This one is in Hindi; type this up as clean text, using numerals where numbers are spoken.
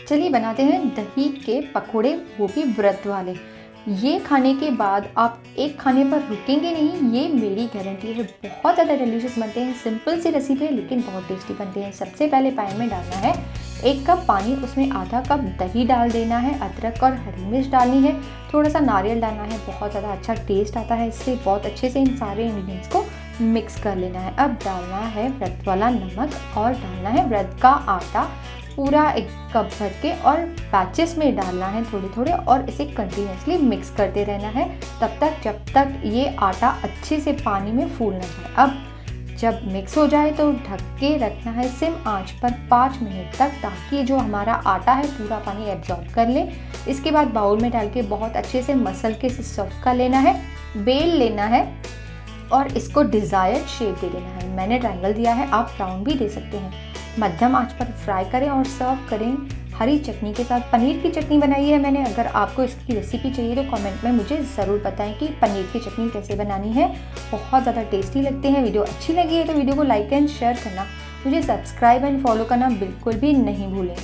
चलिए बनाते हैं दही के पकोड़े, वो भी व्रत वाले। ये खाने के बाद आप एक खाने पर रुकेंगे नहीं, ये मेरी गारंटी है। बहुत ज़्यादा डिलीशियस बनते हैं, सिंपल सी रेसिपी है लेकिन बहुत टेस्टी बनते हैं। सबसे पहले पैन में डालना है 1 कप पानी, उसमें आधा कप दही डाल देना है, अदरक और हरी मिर्च डालनी है, थोड़ा सा नारियल डालना है, बहुत ज़्यादा अच्छा टेस्ट आता है इससे। बहुत अच्छे से इन सारे इंग्रेडिएंट्स को मिक्स कर लेना है। अब डालना है व्रत वाला नमक और डालना है व्रत का आटा, पूरा 1 कप भर के, और बैचेस में डालना है थोड़े थोड़े, और इसे कंटिन्यूसली मिक्स करते रहना है तब तक जब तक ये आटा अच्छे से पानी में फूल ना जाए। अब जब मिक्स हो जाए तो ढक के रखना है सिम आंच पर 5 मिनट तक, ताकि जो हमारा आटा है पूरा पानी एब्जॉर्ब कर ले। इसके बाद बाउल में डाल के बहुत अच्छे से मसल के सर्व कर लेना है, बेल लेना है और इसको डिज़ायर्ड शेप दे देना है। मैंने ट्रायंगल दिया है, आप राउंड भी दे सकते हैं। मध्यम आंच पर फ्राई करें और सर्व करें हरी चटनी के साथ। पनीर की चटनी बनाई है मैंने, अगर आपको इसकी रेसिपी चाहिए तो कमेंट में मुझे ज़रूर बताएं कि पनीर की चटनी कैसे बनानी है। बहुत ज़्यादा टेस्टी लगते हैं। वीडियो अच्छी लगी है तो वीडियो को लाइक एंड शेयर करना, मुझे सब्सक्राइब एंड फॉलो करना बिल्कुल भी नहीं भूलें।